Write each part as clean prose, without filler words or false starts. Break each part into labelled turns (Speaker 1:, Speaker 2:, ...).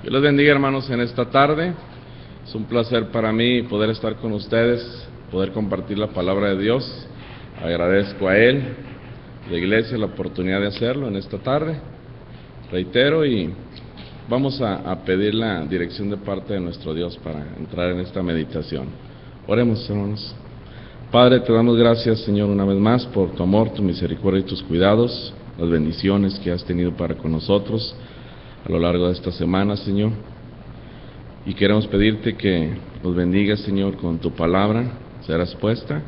Speaker 1: Dios les bendiga, hermanos, en esta tarde. Es un placer para mí poder estar con ustedes, poder compartir la palabra de Dios. Agradezco a Él, a la iglesia, la oportunidad de hacerlo en esta tarde. Reitero y vamos a pedir la dirección de parte de nuestro Dios para entrar en esta meditación. Oremos, hermanos. Padre, te damos gracias, Señor, una vez más por tu amor, tu misericordia y tus cuidados, las bendiciones que has tenido para con nosotros a lo largo de esta semana, Señor. Y queremos pedirte que nos bendigas, Señor, con tu palabra, será expuesta.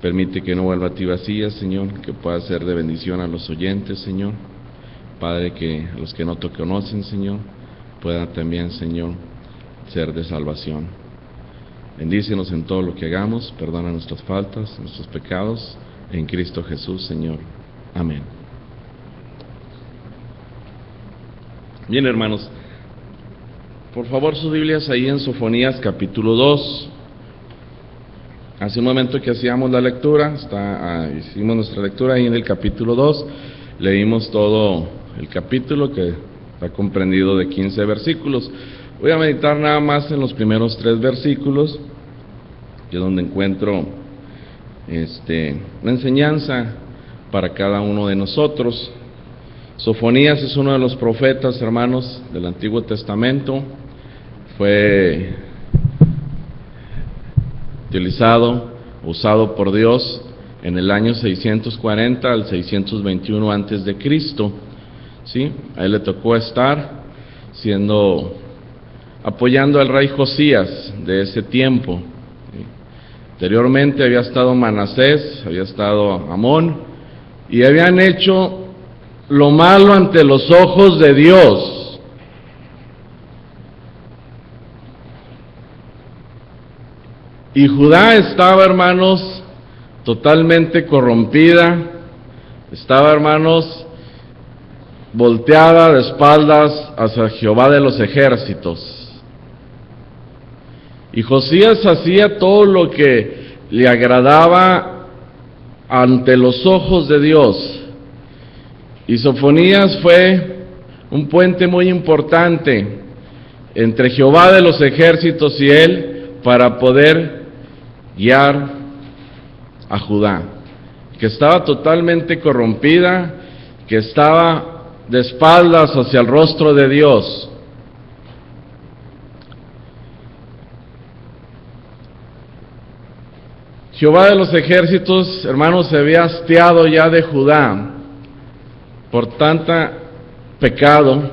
Speaker 1: Permite que no vuelva a ti vacía, Señor, que pueda ser de bendición a los oyentes, Señor. Padre, que a los que no te conocen, Señor, puedan también, Señor, ser de salvación. Bendícenos en todo lo que hagamos, perdona nuestras faltas, nuestros pecados, en Cristo Jesús, Señor. Amén. Bien, hermanos, por favor, sus Biblias ahí en Sofonías capítulo 2. Hace un momento que hacíamos la lectura, hicimos nuestra lectura ahí en el capítulo 2, leímos todo el capítulo que está comprendido de 15 versículos. Voy a meditar nada más en los primeros 3 versículos, que es donde encuentro una enseñanza para cada uno de nosotros. Sofonías es uno de los profetas, hermanos, del Antiguo Testamento. Fue usado por Dios en el año 640 al 621 antes de Cristo. ¿Sí? A él le tocó estar apoyando al rey Josías de ese tiempo. ¿Sí? Anteriormente había estado Manasés, había estado Amón, y habían hecho lo malo ante los ojos de Dios. Y Judá estaba, hermanos, totalmente corrompida, estaba, hermanos, volteada de espaldas hacia Jehová de los ejércitos. Y Josías hacía todo lo que le agradaba ante los ojos de Dios. Y Sofonías fue un puente muy importante entre Jehová de los ejércitos y él para poder guiar a Judá, que estaba totalmente corrompida, que estaba de espaldas hacia el rostro de Dios. Jehová de los ejércitos, hermanos, se había hastiado ya de Judá por tanta pecado,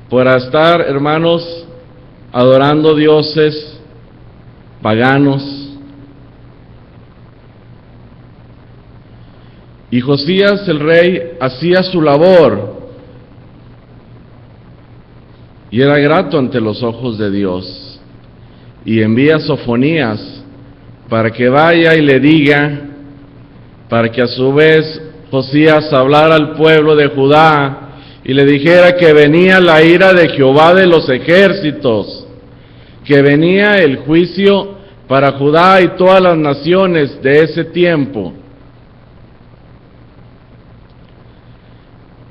Speaker 1: por estar, hermanos, adorando dioses paganos. Y Josías el rey hacía su labor y era grato ante los ojos de Dios, y envía a Sofonías para que vaya y le diga, para que a su vez Josías hablara al pueblo de Judá y le dijera que venía la ira de Jehová de los ejércitos, que venía el juicio para Judá y todas las naciones de ese tiempo.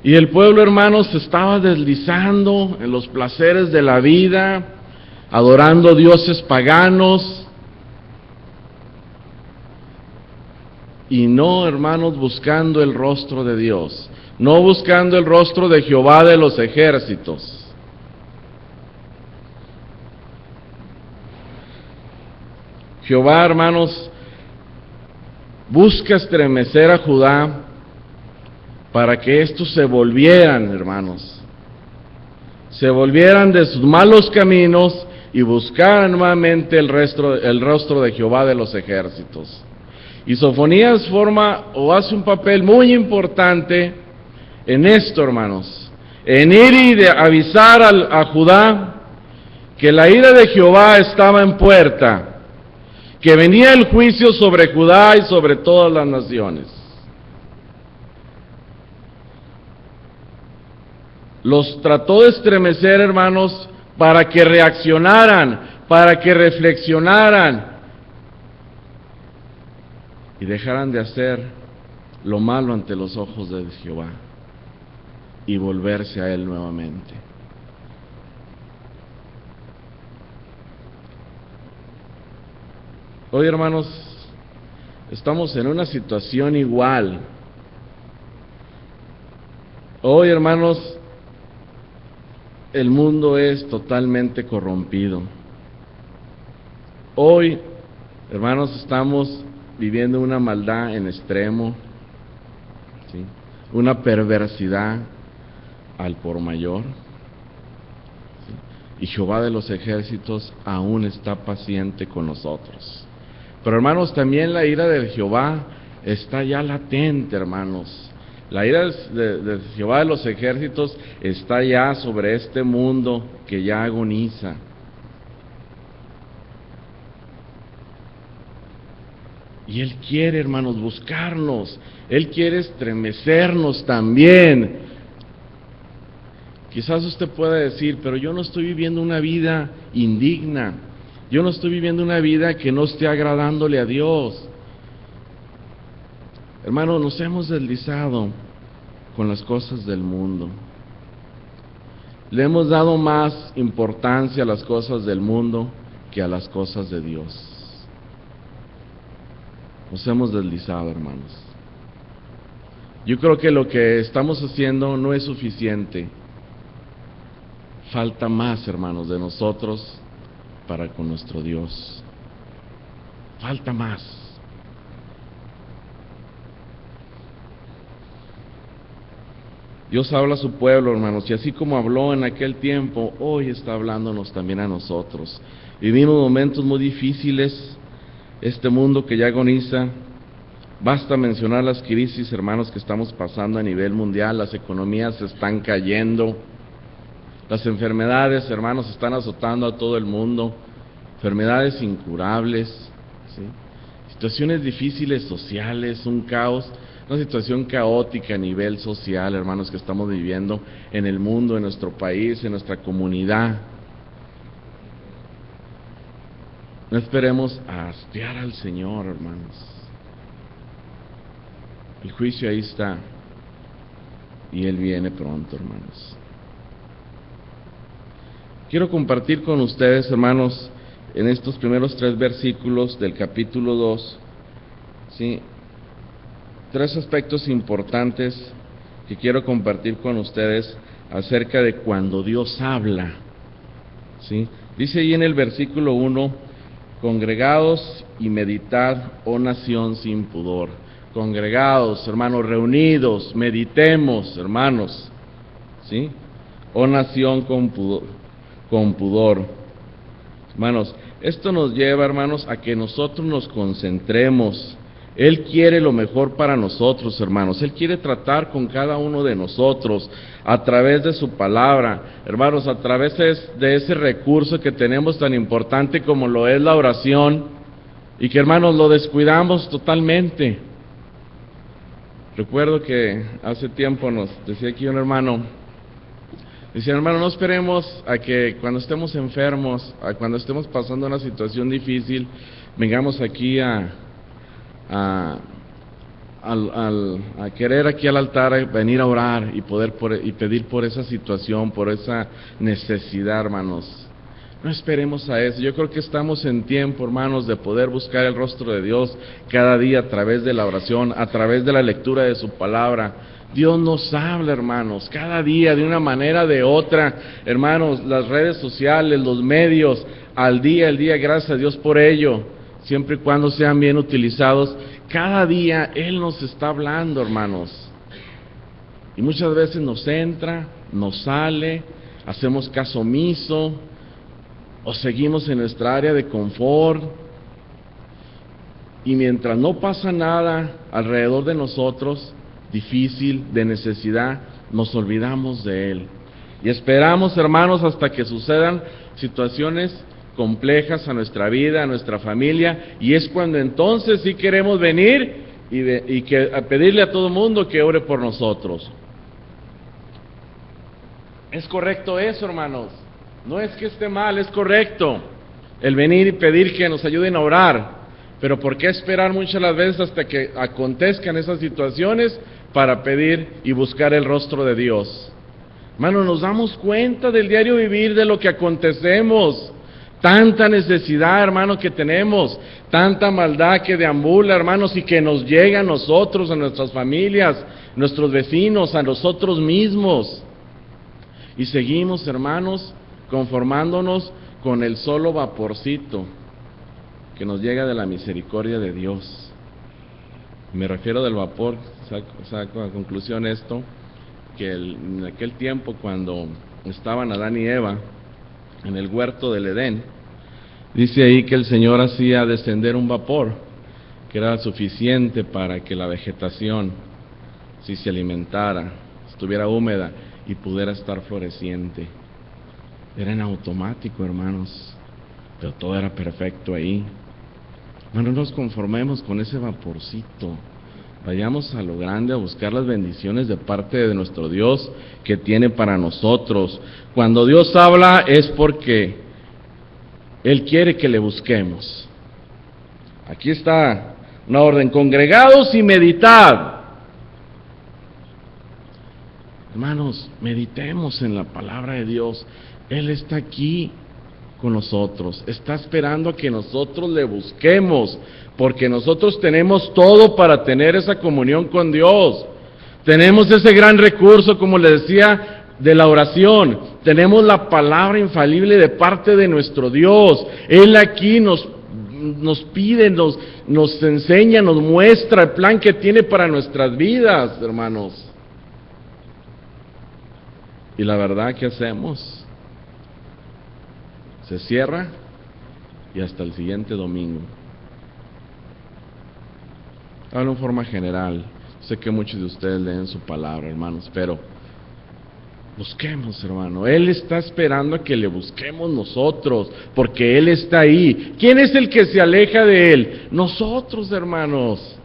Speaker 1: Y el pueblo, hermanos, se estaba deslizando en los placeres de la vida, adorando dioses paganos, y no, hermanos, buscando el rostro de Dios, no buscando el rostro de Jehová de los ejércitos. Jehová, hermanos, busca estremecer a Judá para que estos se volvieran, hermanos, se volvieran de sus malos caminos y buscaran nuevamente el rostro de Jehová de los ejércitos. Y Sofonías hace un papel muy importante en esto, hermanos, en ir y de avisar a Judá que la ira de Jehová estaba en puerta, que venía el juicio sobre Judá y sobre todas las naciones. Los trató de estremecer, hermanos, para que reaccionaran, para que reflexionaran y dejaran de hacer lo malo ante los ojos de Jehová. y volverse a Él nuevamente. Hoy, hermanos, estamos en una situación igual. Hoy, hermanos, el mundo es totalmente corrompido. Hoy, hermanos, estamos viviendo una maldad en extremo, ¿sí? Una perversidad al por mayor, ¿sí? Y Jehová de los ejércitos aún está paciente con nosotros. Pero, hermanos, también la ira de Jehová está ya latente, hermanos. La ira de Jehová de los ejércitos está ya sobre este mundo que ya agoniza. Y Él quiere, hermanos, buscarnos. Él quiere estremecernos también. Quizás usted pueda decir, pero yo no estoy viviendo una vida indigna. Yo no estoy viviendo una vida que no esté agradándole a Dios. Hermanos, nos hemos deslizado con las cosas del mundo. Le hemos dado más importancia a las cosas del mundo que a las cosas de Dios. Nos hemos deslizado, hermanos. Yo creo que lo que estamos haciendo no es suficiente. Falta más, hermanos, de nosotros para con nuestro Dios. Falta más. Dios habla a su pueblo, hermanos, y así como habló en aquel tiempo, hoy está hablándonos también a nosotros. Vivimos momentos muy difíciles, este mundo que ya agoniza. Basta mencionar las crisis, hermanos, que estamos pasando a nivel mundial. Las economías se están cayendo, las enfermedades, hermanos, están azotando a todo el mundo, enfermedades incurables, ¿sí? Situaciones difíciles sociales, un caos, una situación caótica a nivel social, hermanos, que estamos viviendo en el mundo, en nuestro país, en nuestra comunidad. No esperemos a hastiar al Señor, hermanos. El juicio ahí está y Él viene pronto, hermanos. Quiero compartir con ustedes, hermanos, en estos primeros 3 versículos del capítulo 2, ¿sí? 3 aspectos importantes que quiero compartir con ustedes acerca de cuando Dios habla, ¿sí? Dice ahí en el versículo 1, congregados y meditad, oh nación sin pudor. Congregados, hermanos, reunidos, meditemos, hermanos, ¿sí? Oh nación con pudor. Hermanos, esto nos lleva, hermanos, a que nosotros nos concentremos. Él quiere lo mejor para nosotros, hermanos. Él quiere tratar con cada uno de nosotros a través de su palabra, hermanos, a través de ese recurso que tenemos tan importante como lo es la oración, y que, hermanos, lo descuidamos totalmente. Recuerdo que hace tiempo nos decía aquí un hermano, decía, hermano, no esperemos a que cuando estemos enfermos, a cuando estemos pasando una situación difícil, vengamos aquí a querer aquí al altar, a venir a orar y pedir por esa situación, por esa necesidad, hermanos. No esperemos a eso. Yo creo que estamos en tiempo, hermanos, de poder buscar el rostro de Dios cada día a través de la oración, a través de la lectura de su palabra. Dios nos habla, hermanos, cada día de una manera o de otra, hermanos, las redes sociales, los medios, al día, gracias a Dios por ello, siempre y cuando sean bien utilizados. Cada día Él nos está hablando, hermanos, y muchas veces nos entra, nos sale, hacemos caso omiso, o seguimos en nuestra área de confort, y mientras no pasa nada alrededor de nosotros, difícil, de necesidad, nos olvidamos de Él, y esperamos, hermanos, hasta que sucedan situaciones complejas a nuestra vida, a nuestra familia, y es cuando entonces sí queremos venir a pedirle a todo mundo que ore por nosotros. ¿Es correcto eso, hermanos? No es que esté mal, es correcto el venir y pedir que nos ayuden a orar, pero ¿por qué esperar muchas las veces hasta que acontezcan esas situaciones para pedir y buscar el rostro de Dios. Hermanos, nos damos cuenta del diario vivir, de lo que acontecemos. Tanta necesidad, hermanos, que tenemos, tanta maldad que deambula, hermanos, y que nos llega a nosotros, a nuestras familias, nuestros vecinos, a nosotros mismos. Y seguimos, hermanos, conformándonos con el solo vaporcito que nos llega de la misericordia de Dios. Me refiero del vapor, saco a conclusión esto, que en aquel tiempo cuando estaban Adán y Eva en el huerto del Edén, dice ahí que el Señor hacía descender un vapor que era suficiente para que la vegetación, si se alimentara, estuviera húmeda y pudiera estar floreciente. Era en automático, hermanos, pero todo era perfecto ahí. No nos conformemos con ese vaporcito. Vayamos a lo grande a buscar las bendiciones de parte de nuestro Dios que tiene para nosotros. Cuando Dios habla es porque Él quiere que le busquemos. Aquí está una orden: congregados y meditad. Hermanos, meditemos en la palabra de Dios. Él está aquí con nosotros, está esperando a que nosotros le busquemos, porque nosotros tenemos todo para tener esa comunión con Dios. Tenemos ese gran recurso, como les decía, de la oración. Tenemos la palabra infalible de parte de nuestro Dios. Él aquí nos pide, nos enseña, nos muestra el plan que tiene para nuestras vidas, hermanos. Y la verdad, ¿qué hacemos? Se cierra y hasta el siguiente domingo. Hablo en forma general. Sé que muchos de ustedes leen su palabra, hermanos, pero busquemos, hermano. Él está esperando a que le busquemos nosotros, porque Él está ahí. ¿Quién es el que se aleja de Él? Nosotros, hermanos.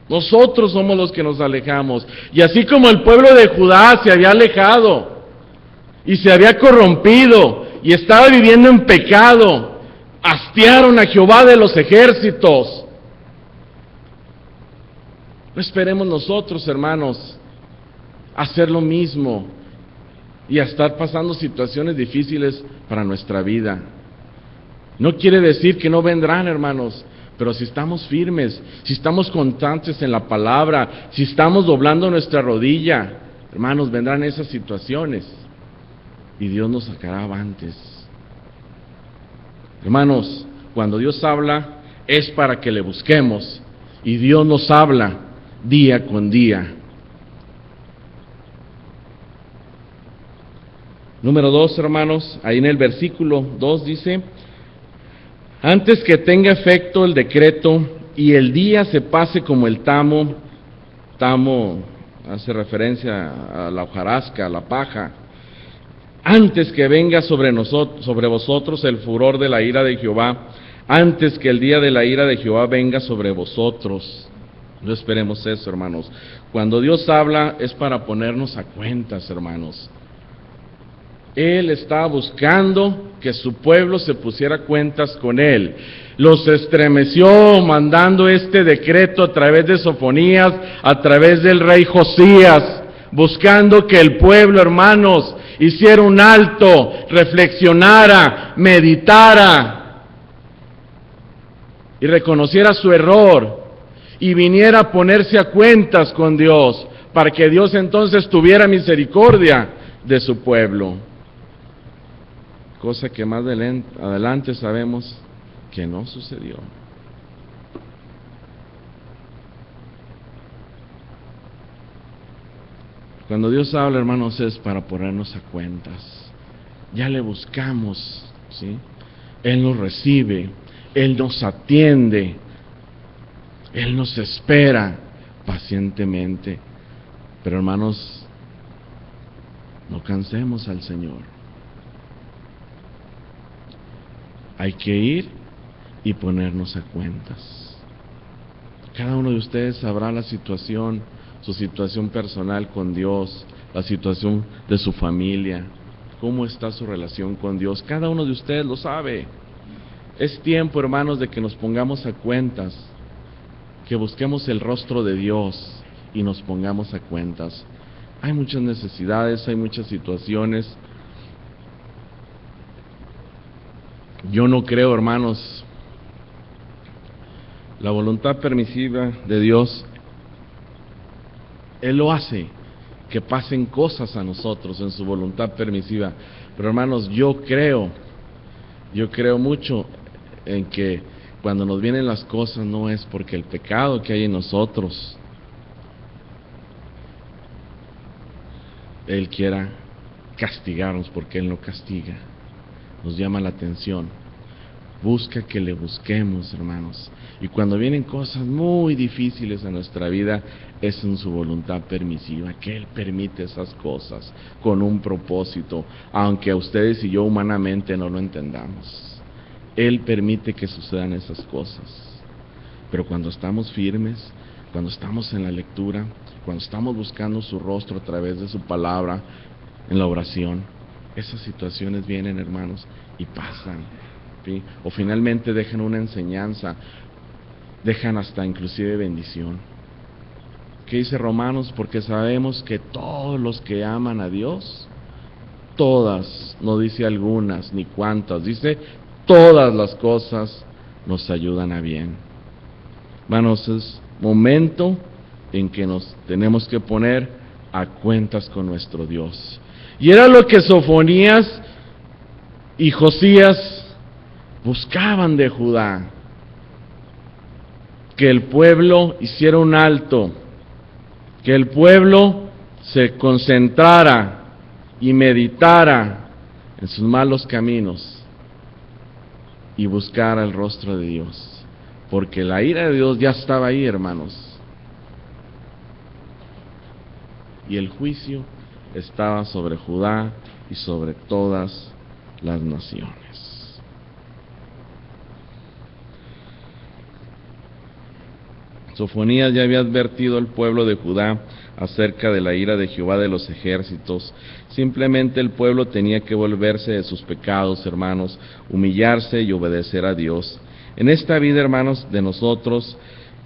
Speaker 1: Nosotros somos los que nos alejamos. Y así como el pueblo de Judá se había alejado y se había corrompido y estaba viviendo en pecado, hastiaron a Jehová de los ejércitos. No esperemos nosotros, hermanos, hacer lo mismo y a estar pasando situaciones difíciles para nuestra vida. No quiere decir que no vendrán, hermanos, pero si estamos firmes, si estamos constantes en la palabra, si estamos doblando nuestra rodilla, hermanos, vendrán esas situaciones y Dios nos sacará avantes. Hermanos, cuando Dios habla es para que le busquemos, y Dios nos habla día con día. Número 2, hermanos, ahí en el versículo 2 dice: antes que tenga efecto el decreto y el día se pase como el tamo hace referencia a la hojarasca, a la paja, antes que venga sobre vosotros el furor de la ira de Jehová, antes que el día de la ira de Jehová venga sobre vosotros. No esperemos eso, hermanos. Cuando Dios habla es para ponernos a cuentas, hermanos. Él estaba buscando que su pueblo se pusiera a cuentas con Él. Los estremeció mandando este decreto a través de Sofonías, a través del rey Josías, buscando que el pueblo, hermanos, hiciera un alto, reflexionara, meditara y reconociera su error y viniera a ponerse a cuentas con Dios, para que Dios entonces tuviera misericordia de su pueblo. Cosa que más adelante sabemos que no sucedió. Cuando Dios habla, hermanos, es para ponernos a cuentas. Ya le buscamos, ¿sí? Él nos recibe, Él nos atiende, Él nos espera pacientemente. Pero, hermanos, no cansemos al Señor. Hay que ir y ponernos a cuentas. Cada uno de ustedes sabrá la situación, su situación personal con Dios, la situación de su familia, cómo está su relación con Dios. Cada uno de ustedes lo sabe. Es tiempo, hermanos, de que nos pongamos a cuentas, que busquemos el rostro de Dios y nos pongamos a cuentas. Hay muchas necesidades, hay muchas situaciones. Yo no creo, hermanos, la voluntad permisiva de Dios, Él lo hace, que pasen cosas a nosotros en su voluntad permisiva. Pero hermanos, yo creo mucho en que cuando nos vienen las cosas no es porque el pecado que hay en nosotros Él quiera castigarnos, porque Él no castiga. Nos llama la atención. Busca que le busquemos, hermanos. Y cuando vienen cosas muy difíciles a nuestra vida, es en su voluntad permisiva, que Él permite esas cosas con un propósito, aunque a ustedes y yo humanamente no lo entendamos. Él permite que sucedan esas cosas. Pero cuando estamos firmes, cuando estamos en la lectura, cuando estamos buscando su rostro a través de su palabra, en la oración, esas situaciones vienen, hermanos, y pasan, ¿sí? O finalmente dejan una enseñanza, dejan hasta inclusive bendición. ¿Qué dice Romanos? Porque sabemos que todos los que aman a Dios, todas, no dice algunas ni cuantas, dice todas las cosas nos ayudan a bien. Hermanos, es momento en que nos tenemos que poner a cuentas con nuestro Dios. Y era lo que Sofonías y Josías buscaban de Judá, que el pueblo hiciera un alto, que el pueblo se concentrara y meditara en sus malos caminos y buscara el rostro de Dios, porque la ira de Dios ya estaba ahí, hermanos, y el juicio estaba sobre Judá y sobre todas las naciones. Sofonías ya había advertido al pueblo de Judá acerca de la ira de Jehová de los ejércitos. Simplemente el pueblo tenía que volverse de sus pecados, hermanos, humillarse y obedecer a Dios. En esta vida, hermanos, de nosotros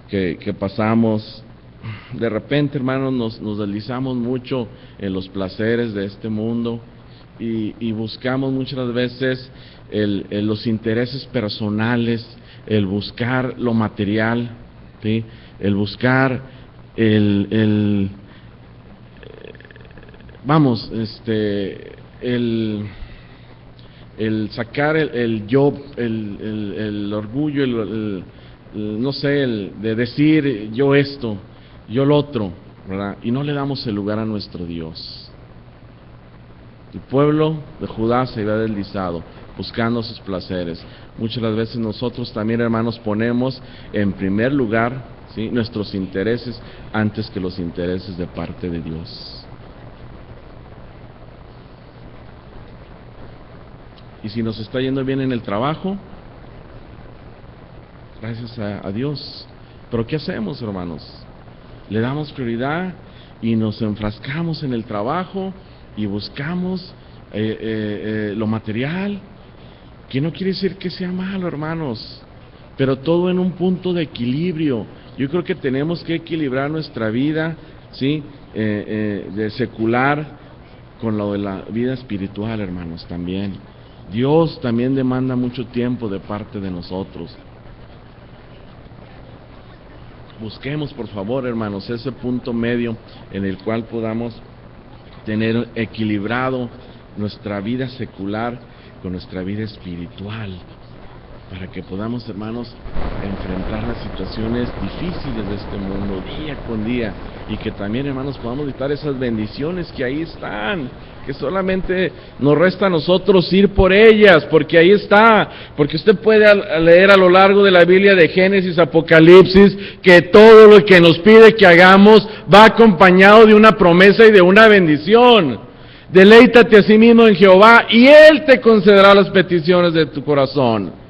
Speaker 1: que pasamos, de repente, hermanos, nos deslizamos mucho en los placeres de este mundo y buscamos muchas veces los intereses personales, el buscar lo material, ¿sí? El buscar el sacar el yo, el orgullo, no sé, de decir yo esto, yo lo otro, ¿verdad? Y no le damos el lugar a nuestro Dios. El pueblo de Judá se había deslizado, buscando sus placeres. Muchas las veces nosotros también, hermanos, ponemos en primer lugar, ¿sí?, nuestros intereses antes que los intereses de parte de Dios. Y si nos está yendo bien en el trabajo, gracias a Dios. Pero ¿qué hacemos, hermanos? Le damos prioridad y nos enfrascamos en el trabajo y buscamos lo material, que no quiere decir que sea malo, hermanos, pero todo en un punto de equilibrio. Yo creo que tenemos que equilibrar nuestra vida, ¿sí?, de secular con lo de la vida espiritual, hermanos, también. Dios también demanda mucho tiempo de parte de nosotros. Busquemos, por favor, hermanos, ese punto medio en el cual podamos tener equilibrado nuestra vida secular con nuestra vida espiritual, para que podamos, hermanos, enfrentar las situaciones difíciles de este mundo día con día, y que también, hermanos, podamos evitar esas bendiciones que ahí están, que solamente nos resta a nosotros ir por ellas, porque ahí está, porque usted puede leer a lo largo de la Biblia, de Génesis, Apocalipsis, que todo lo que nos pide que hagamos va acompañado de una promesa y de una bendición. Deleítate a sí mismo en Jehová y Él te concederá las peticiones de tu corazón.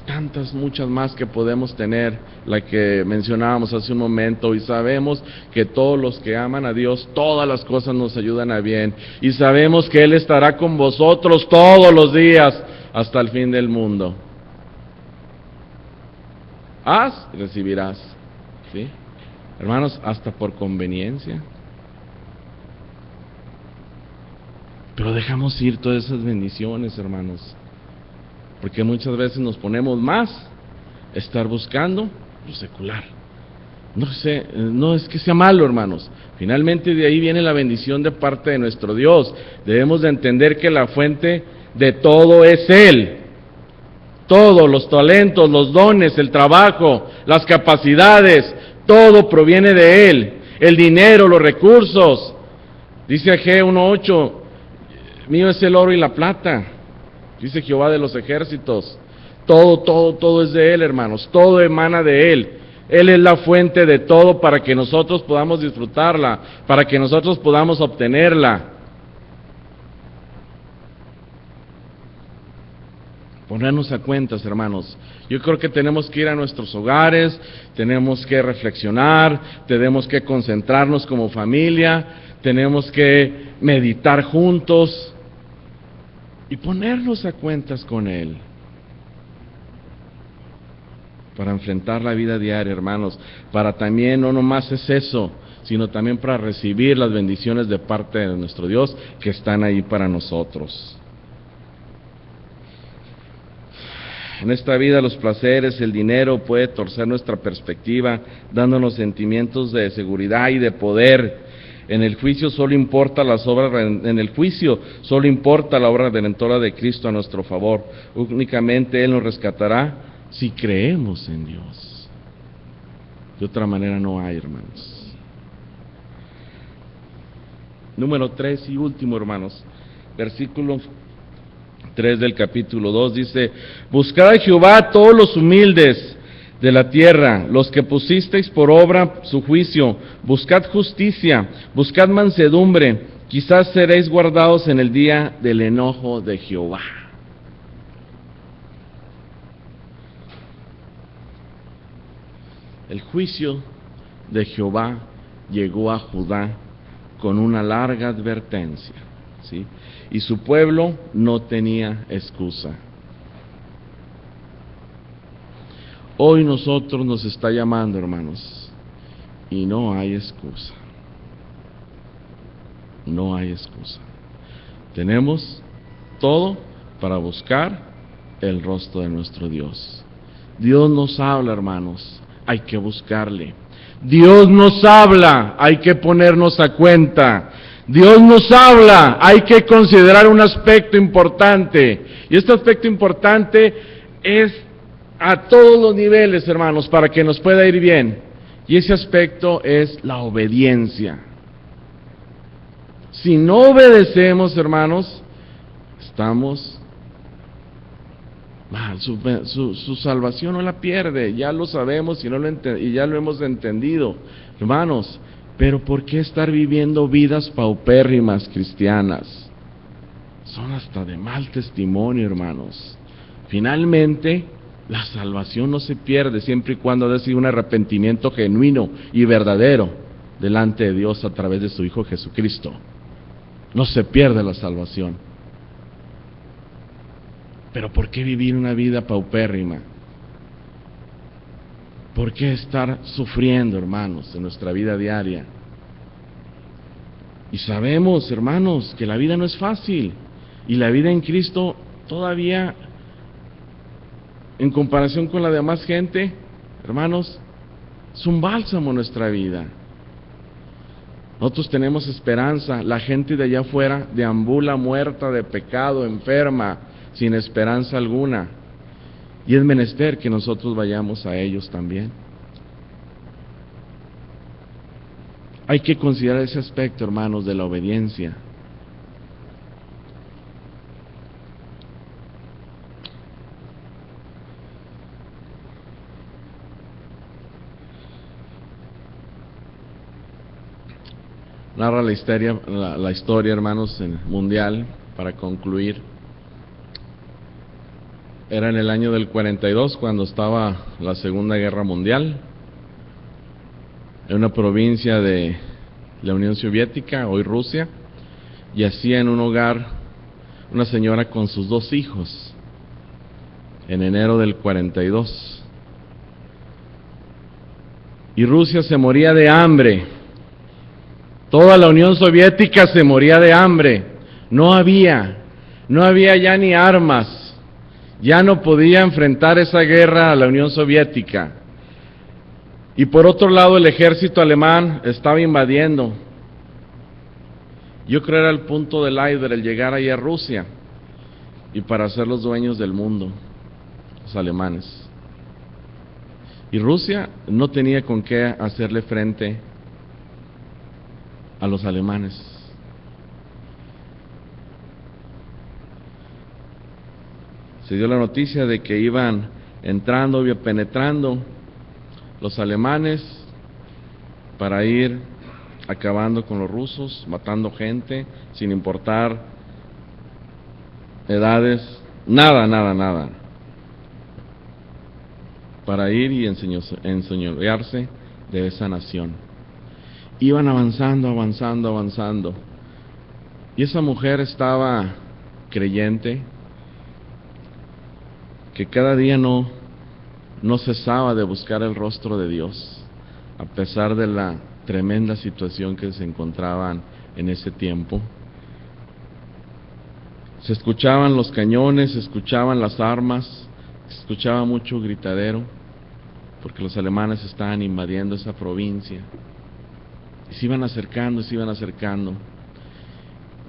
Speaker 1: Tantas, muchas más que podemos tener, la que mencionábamos hace un momento, y sabemos que todos los que aman a Dios, todas las cosas nos ayudan a bien, y sabemos que Él estará con vosotros todos los días hasta el fin del mundo. haz y recibirás. ¿Sí? Hermanos, hasta por conveniencia. Pero dejamos ir todas esas bendiciones, hermanos, porque muchas veces nos ponemos más a estar buscando lo secular. No es que sea malo, hermanos. Finalmente de ahí viene la bendición de parte de nuestro Dios. Debemos de entender que la fuente de todo es Él. Todo, los talentos, los dones, el trabajo, las capacidades, todo proviene de Él. El dinero, los recursos. Dice Ageo 1:8, mío es el oro y la plata. Dice Jehová de los ejércitos. Todo es de Él, hermanos. Todo emana de Él. Él es la fuente de todo para que nosotros podamos disfrutarla, para que nosotros podamos obtenerla. Ponernos a cuentas, hermanos. Yo creo que tenemos que ir a nuestros hogares, tenemos que reflexionar, tenemos que concentrarnos como familia, tenemos que meditar juntos y ponernos a cuentas con Él. Para enfrentar la vida diaria, hermanos, para también, no nomás es eso, sino también para recibir las bendiciones de parte de nuestro Dios que están ahí para nosotros. En esta vida los placeres, el dinero puede torcer nuestra perspectiva, dándonos sentimientos de seguridad y de poder. En el juicio solo importa la obra redentora de Cristo a nuestro favor. Únicamente Él nos rescatará si creemos en Dios. De otra manera no hay, hermanos. Número 3 y último, hermanos. Versículo 3 del capítulo 2 dice: buscad a Jehová todos los humildes de la tierra, los que pusisteis por obra su juicio, buscad justicia, buscad mansedumbre, quizás seréis guardados en el día del enojo de Jehová. El juicio de Jehová llegó a Judá con una larga advertencia, ¿sí? Y su pueblo no tenía excusa. Hoy nosotros nos está llamando, hermanos, y no hay excusa. No hay excusa. Tenemos todo para buscar el rostro de nuestro Dios. Dios nos habla, hermanos. Hay que buscarle. Dios nos habla, hay que ponernos a cuenta. Dios nos habla, hay que considerar un aspecto importante. Y este aspecto importante es a todos los niveles, hermanos, para que nos pueda ir bien. Y ese aspecto es la obediencia. Si no obedecemos, hermanos, estamos mal. Su salvación no la pierde, ya lo sabemos y ya lo hemos entendido, hermanos. Pero ¿por qué estar viviendo vidas paupérrimas cristianas? Son hasta de mal testimonio, hermanos. Finalmente, la salvación no se pierde siempre y cuando haya sido un arrepentimiento genuino y verdadero delante de Dios a través de su Hijo Jesucristo. No se pierde la salvación. Pero ¿por qué vivir una vida paupérrima? ¿Por qué estar sufriendo, hermanos, en nuestra vida diaria? Y sabemos, hermanos, que la vida no es fácil. Y la vida en Cristo todavía, en comparación con la demás gente, hermanos, es un bálsamo nuestra vida. Nosotros tenemos esperanza. La gente de allá afuera deambula muerta de pecado, enferma, sin esperanza alguna. Y es menester que nosotros vayamos a ellos también. Hay que considerar ese aspecto, hermanos, de la obediencia. Narra la historia, hermanos, mundial, para concluir. Era en el año del 42, cuando estaba la Segunda Guerra Mundial, en una provincia de la Unión Soviética, hoy Rusia, y hacía en un hogar una señora con sus 2 hijos, en enero del 42. y Rusia se moría de hambre. Toda la Unión Soviética se moría de hambre. No había ya ni armas. Ya no podía enfrentar esa guerra a la Unión Soviética. Y por otro lado, el ejército alemán estaba invadiendo. Yo creo era el punto del iceberg el llegar ahí a Rusia y para ser los dueños del mundo, los alemanes. Y Rusia no tenía con qué hacerle frente a los alemanes. Se dio la noticia de que iban entrando, penetrando los alemanes para ir acabando con los rusos, matando gente, sin importar edades, nada, para ir y enseñorearse de esa nación. Iban avanzando, y esa mujer estaba creyente, que cada día no cesaba de buscar el rostro de Dios, a pesar de la tremenda situación que se encontraban en ese tiempo. Se escuchaban los cañones, se escuchaban las armas, se escuchaba mucho gritadero, porque los alemanes estaban invadiendo esa provincia. Y se iban acercando,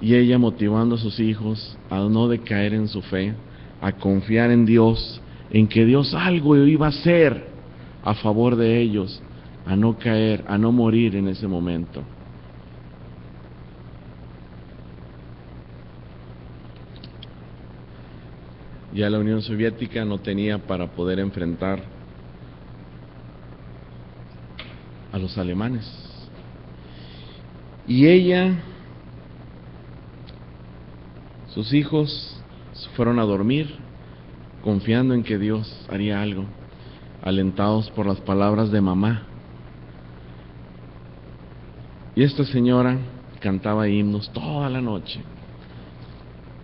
Speaker 1: y ella motivando a sus hijos a no decaer en su fe, a confiar en Dios, en que Dios algo iba a hacer a favor de ellos, a no caer, a no morir en ese momento. Ya la Unión Soviética no tenía para poder enfrentar a los alemanes. Y ella, sus hijos se fueron a dormir confiando en que Dios haría algo, alentados por las palabras de mamá. Y esta señora cantaba himnos toda la noche,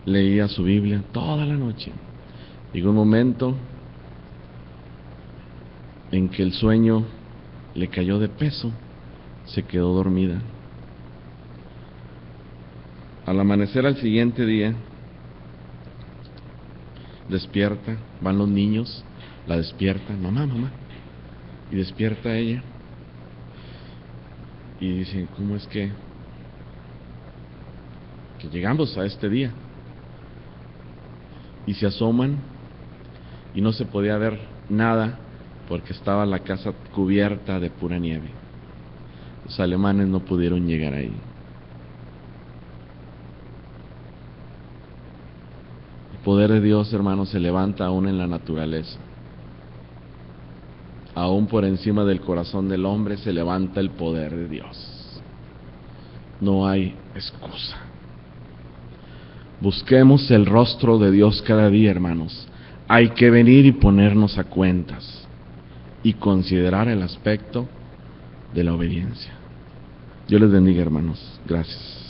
Speaker 1: leía su Biblia toda la noche. Llegó un momento en que el sueño le cayó de peso, se quedó dormida. Al amanecer al siguiente día, despierta, van los niños, la despiertan, mamá, y despierta ella, y dicen, ¿cómo es que llegamos a este día? Y se asoman, y no se podía ver nada, porque estaba la casa cubierta de pura nieve. Los alemanes no pudieron llegar ahí. El poder de Dios, hermanos, se levanta aún en la naturaleza. Aún por encima del corazón del hombre se levanta el poder de Dios. No hay excusa. Busquemos el rostro de Dios cada día, hermanos. Hay que venir y ponernos a cuentas y considerar el aspecto de la obediencia. Dios les bendiga, hermanos. Gracias.